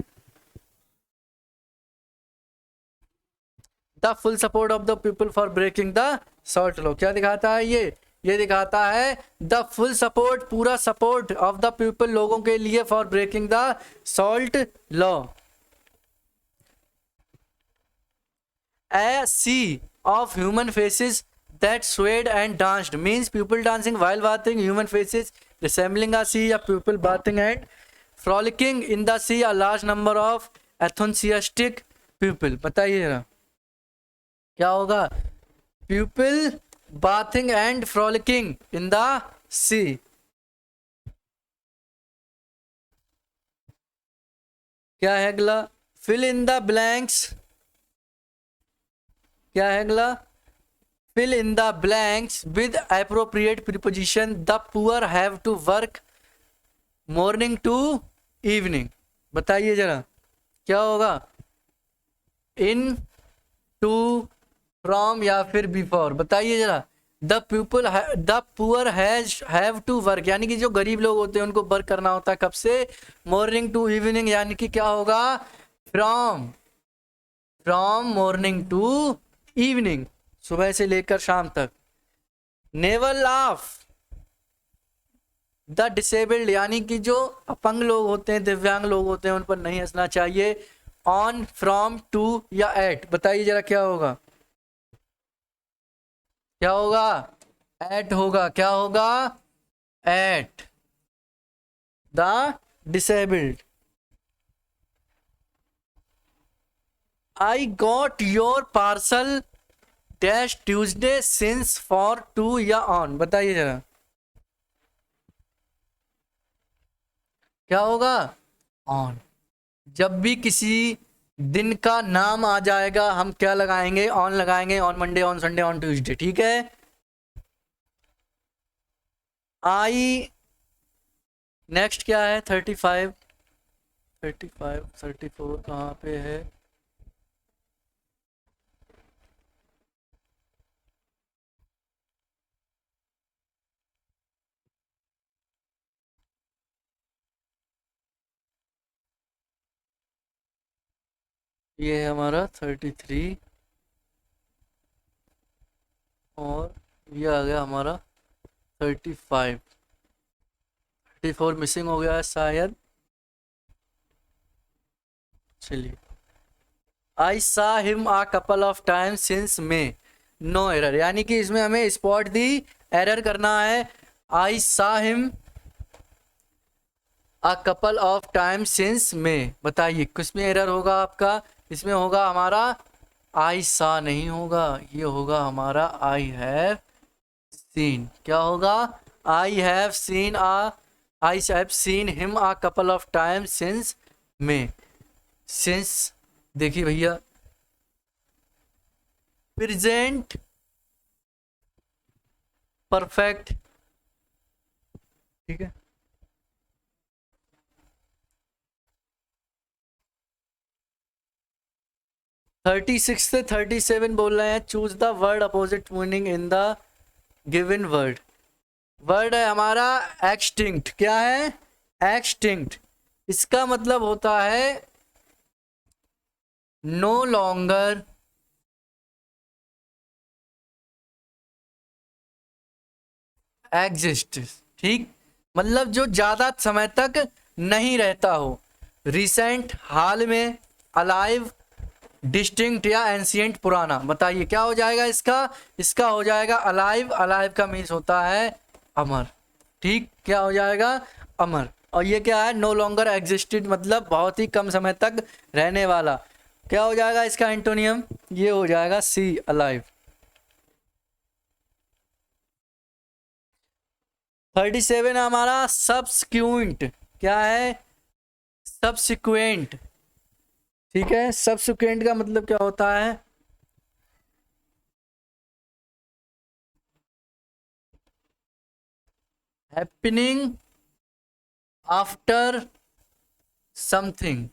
[SPEAKER 1] The full support of the people for breaking the salt law. क्या दिखाता है ये दिखाता है द फुल सपोर्ट, पूरा सपोर्ट ऑफ द पीपल, लोगों के लिए, for breaking the salt law. A sea of human faces that swayed and danced means people dancing while bathing. Human faces resembling a sea of people bathing and frolicking in the sea. A large number of enthusiastic people. बताइए जरा क्या होगा? People bathing and frolicking in the sea. क्या है अगला? Fill in the blanks. क्या है अगला? Fill in the blanks with appropriate preposition. The poor have to work morning to evening. बताइए जरा क्या होगा? In, to, from या फिर before. बताइए जरा. The poor have to work, यानी कि जो गरीब लोग होते हैं उनको वर्क करना होता है. कब से? Morning to evening, यानी कि क्या होगा? From morning to evening, सुबह से लेकर शाम तक. नेवर लाफ द डिसेबल्ड, यानी कि जो अपंग लोग होते हैं, दिव्यांग लोग होते हैं, उन पर नहीं हंसना चाहिए. ऑन, फ्रॉम, टू या एट. बताइए जरा क्या होगा? क्या होगा? एट होगा. क्या होगा? At the disabled. I got your parcel dash Tuesday since for to या on. बताइए जरा क्या होगा? on. जब भी किसी दिन का नाम आ जाएगा हम क्या लगाएंगे? on लगाएंगे. on Monday, on Sunday, on Tuesday. ठीक है. I नेक्स्ट क्या है? 35 34 कहाँ पे है? ये है हमारा 33 और ये आ गया हमारा 35. 34 मिसिंग हो गया है शायद. चलिए. I saw him a couple of time since May. No error, यानी कि इसमें हमें स्पॉट दी एरर करना है. I saw him a couple of time since May. बताइए किसमें एरर होगा आपका? इसमें होगा हमारा आई सा नहीं होगा, ये होगा हमारा आई हैव सीन. क्या होगा? I have seen him a couple of time since may. Since देखिए भैया, प्रेजेंट परफेक्ट, ठीक है। थर्टी सिक्स से 37 बोल रहे हैं, choose the word opposite meaning in the given word. Word है हमारा एक्सटिंक्ट। क्या है? एक्सटिंक्ट। इसका मतलब होता है नो लॉन्गर एग्जिस्ट, ठीक, मतलब जो ज्यादा समय तक नहीं रहता हो। रिसेंट हाल में, अलाइव डिस्टिंक्ट या एंशिएंट पुराना। बताइए क्या हो जाएगा इसका? इसका हो जाएगा अलाइव। अलाइव का मीन्स होता है अमर, ठीक, क्या हो जाएगा? अमर। और ये क्या है? नो लॉन्गर एग्जिस्टेड, मतलब बहुत ही कम समय तक रहने वाला। क्या हो जाएगा इसका एंटोनियम? ये हो जाएगा सी, अलाइव। 37 हमारा सबसिक्वेंट। क्या है? सबसिक्वेंट, ठीक है। सबसिक्वेंट का मतलब क्या होता है? Happening after something.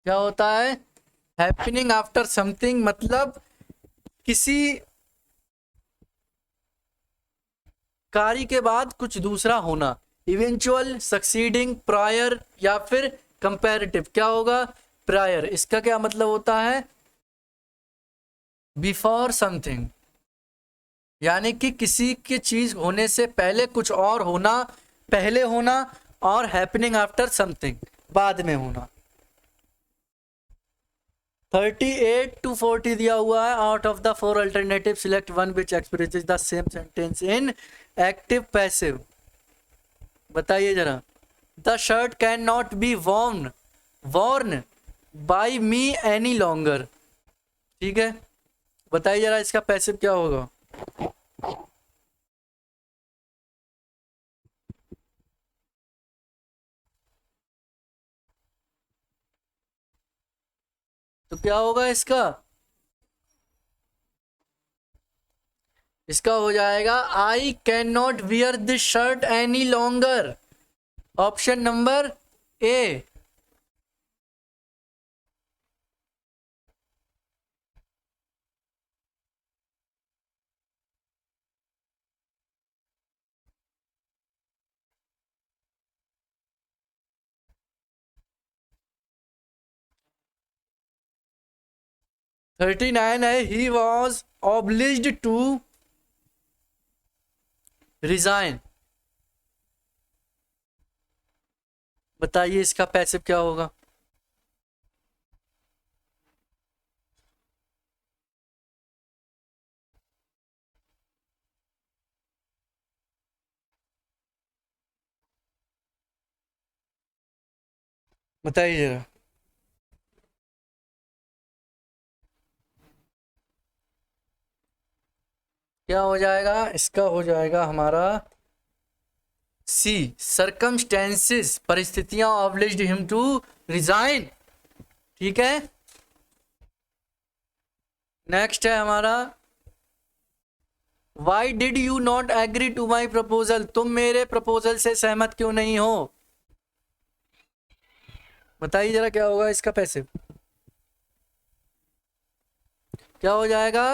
[SPEAKER 1] क्या होता है? हैपनिंग आफ्टर समथिंग, मतलब किसी कार्य के बाद कुछ दूसरा होना। इवेंचुअल, सक्सीडिंग, प्रायर या फिर कंपैरेटिव। क्या होगा? प्रायर। इसका क्या मतलब होता है? बिफोर समथिंग, यानी कि किसी की चीज होने से पहले कुछ और होना, पहले होना। और हैपनिंग आफ्टर समथिंग, बाद में होना। 38 to 40 दिया हुआ है। Out of the 4 alternative select one which expresses the same sentence in active passive. बताइए जरा। The shirt can not be Warne by me any longer, ठीक है। बताइए जरा इसका पैसिव क्या होगा? तो क्या होगा इसका? इसका हो जाएगा I can not wear this shirt any longer. Option number A. Thirty nine है, he was obliged to resign. बताइए इसका पैसिव क्या होगा? बताइए जरा। क्या हो जाएगा? इसका हो जाएगा हमारा सी, सरकमस्टेंसेस, परिस्थितियां ऑब्लिज्ड हिम टू रिजाइन, ठीक है। नेक्स्ट है हमारा why did you not agree to my proposal. तुम मेरे प्रपोजल से सहमत क्यों नहीं हो? बताइए जरा क्या होगा इसका पैसिव? क्या हो जाएगा?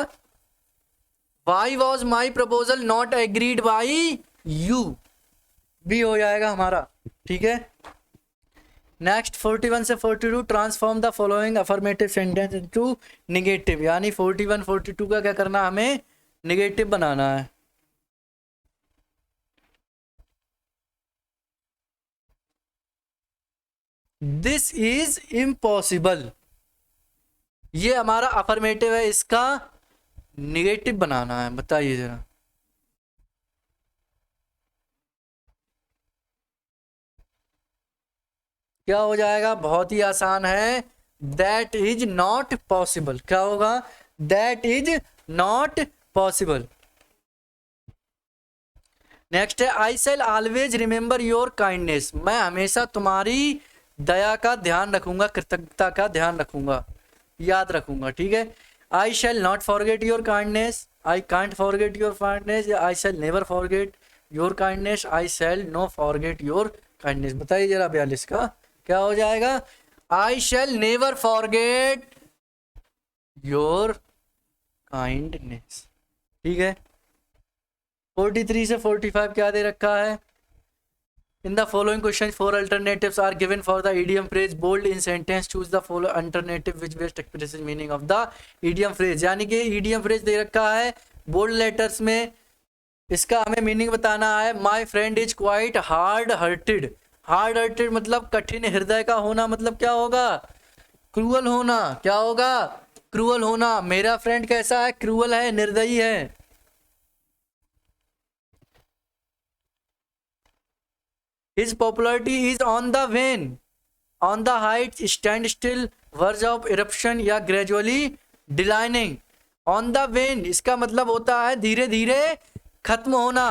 [SPEAKER 1] Why was my proposal not agreed by you, भी हो जाएगा हमारा, ठीक है। नेक्स्ट 41 से 42, transform the following affirmative sentence into negative. यानी 41 42 का क्या करना, हमें निगेटिव बनाना है। दिस इज इम्पॉसिबल, ये हमारा अफर्मेटिव है, इसका निगेटिव बनाना है। बताइए जरा। क्या हो जाएगा? बहुत ही आसान है, दैट इज नॉट पॉसिबल। क्या होगा? That is not possible. Next है I shall always remember your kindness, मैं हमेशा तुम्हारी दया का ध्यान रखूंगा, कृतज्ञता का ध्यान रखूंगा, याद रखूंगा, ठीक है। I shall not forget your kindness, I can't forget your kindness, या I shall never forget your kindness, I shall no forget your kindness. बताइए जरा 42 का क्या हो जाएगा। I shall never forget your kindness, ठीक है। 43 से 45 क्या दे रखा है। In the following question 4 alternatives are given for the idiom phrase bold in sentence, choose the following alternative which best expresses meaning of the idiom phrase। यानी कि idiom phrase दे रखा है बोल्ड लेटर्स में, इसका हमें मीनिंग बताना है। My friend is quite hard hurted, hard hurted मतलब कठिन हृदय का होना, मतलब क्या होगा, क्रूअल होना, क्या होगा, क्रूअल होना। मेरा फ्रेंड कैसा है, क्रूअल है, निर्दयी है। His popularity is on the wane, on the heights, stand still, verge of eruption या gradually declining। On the wane इसका मतलब होता है धीरे धीरे खत्म होना,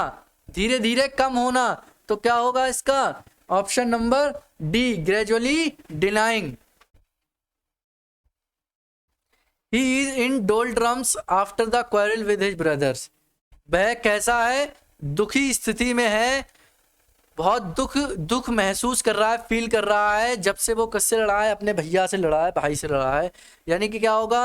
[SPEAKER 1] धीरे धीरे कम होना। तो क्या होगा इसका, option number D, gradually denying. He is in doldrums after the quarrel with his brothers। वह कैसा है, दुखी स्थिति में है, बहुत दुख महसूस कर रहा है, फील कर रहा है, जब से वो किससे लड़ा है, अपने भैया से लड़ा है, भाई से लड़ा है। यानी कि क्या होगा,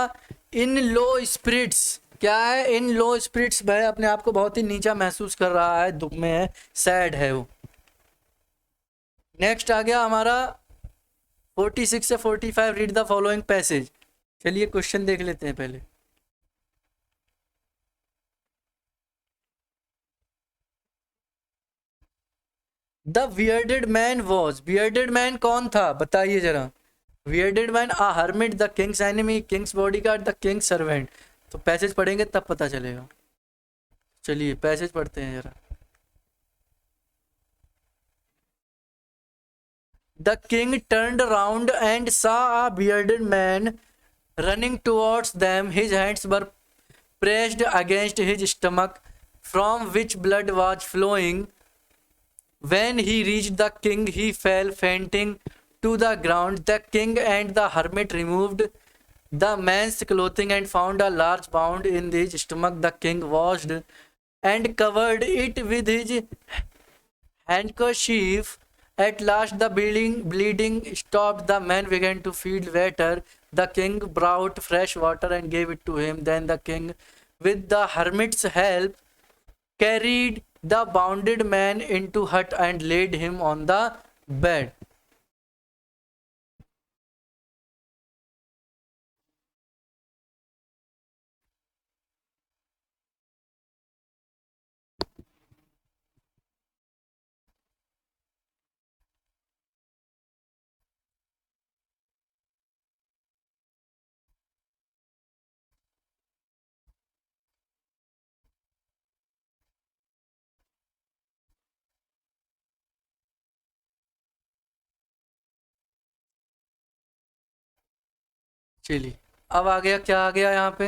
[SPEAKER 1] इन लो स्पिरिट्स, क्या है, इन लो स्पिरिट्स, वह अपने आप को बहुत ही नीचा महसूस कर रहा है, दुख में है, सैड है वो। नेक्स्ट आ गया हमारा 46 से 45, रीड द फॉलोइंग पैसेज। चलिए क्वेश्चन देख लेते हैं पहले। The bearded man was, bearded man कौन था बताइए जरा। Bearded man a hermit, the king's enemy, king's bodyguard, the king's servant. तो पैसेज पढ़ेंगे तब पता चलेगा। चलिए पैसेज पढ़ते हैं जरा। The king turned around and saw a bearded man running towards them. His hands were pressed against his stomach, from which blood was flowing. When he reached the king, he fell fainting to the ground. The king and the hermit removed the man's clothing and found a large wound in his stomach. The king washed and covered it with his handkerchief. At last the bleeding stopped. The man began to feel better. The king brought fresh water and gave it to him. Then the king, with the hermit's help, carried the wounded man into hut and laid him on the bed. चलिए अब आ गया, क्या आ गया यहाँ पे।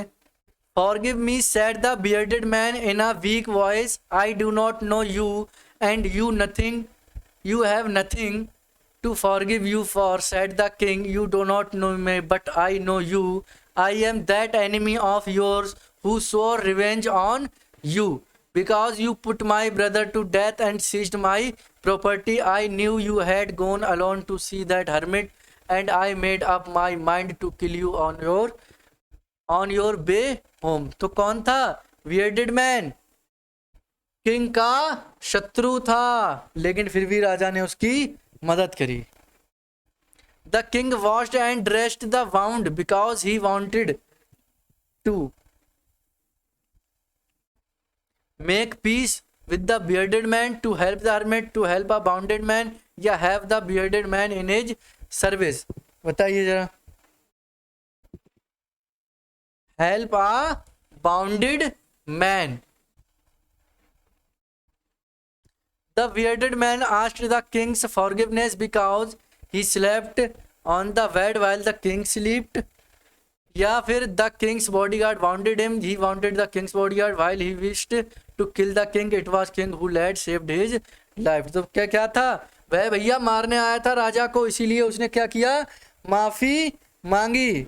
[SPEAKER 1] Forgive me, said the bearded man in a weak voice. I do not know you, and you have nothing to forgive you for, said the king. You do not know me, but I know you. I am that enemy of yours who swore revenge on you, because you put my brother to death and seized my property. I knew you had gone alone to see that hermit, and I made up my mind to kill you on your way home। तो कौन था, bearded man king का शत्रु था, लेकिन फिर भी राजा ने उसकी मदद करी। The king washed and dressed the wound because he wanted to make peace with the bearded man, to help the hermit, to help a bounded man, या have the bearded man in his service. बताइए जरा। Help a bounded man. The bearded man asked the king's forgiveness because he slept on the bed while the king slept, या फिर the king's bodyguard wounded him, he wounded the king's bodyguard while he wished to kill the king, it was king who had saved his life. तो क्या क्या था, वह भैया मारने आया था राजा को, इसीलिए उसने क्या किया, माफी मांगी।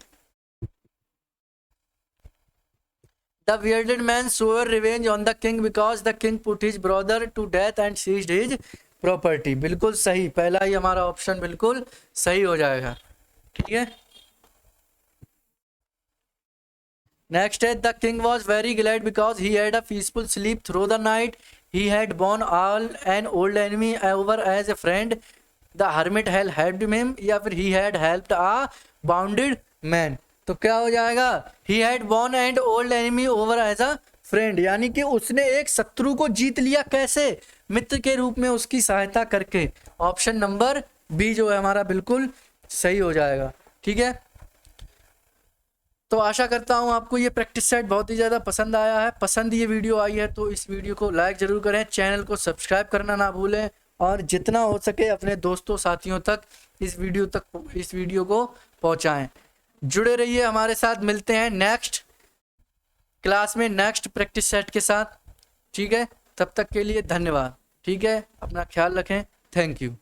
[SPEAKER 1] The bearded man swore revenge on the king because the king put his brother to death and seized his property। बिल्कुल सही, पहला ही हमारा ऑप्शन बिल्कुल सही हो जाएगा। ठीक है, नेक्स्ट है the king was very glad because he had a peaceful sleep through the night, he had borne all an old enemy over as a friend, the hermit had helped him, या फिर he had helped a bounded man। तो क्या हो जाएगा, he had won an old enemy over as a friend, यानी कि उसने एक शत्रु को जीत लिया, कैसे, मित्र के रूप में उसकी सहायता करके। ऑप्शन नंबर बी जो है हमारा बिल्कुल सही हो जाएगा। ठीक है, तो आशा करता हूँ आपको ये प्रैक्टिस सेट बहुत ही ज़्यादा पसंद आया है। पसंद ये वीडियो आई है तो इस वीडियो को लाइक ज़रूर करें, चैनल को सब्सक्राइब करना ना भूलें, और जितना हो सके अपने दोस्तों साथियों तक इस वीडियो को पहुँचाएँ। जुड़े रहिए हमारे साथ, मिलते हैं नेक्स्ट क्लास में नेक्स्ट प्रैक्टिस सेट के साथ। ठीक है, तब तक के लिए धन्यवाद। ठीक है, अपना ख्याल रखें, थैंक यू।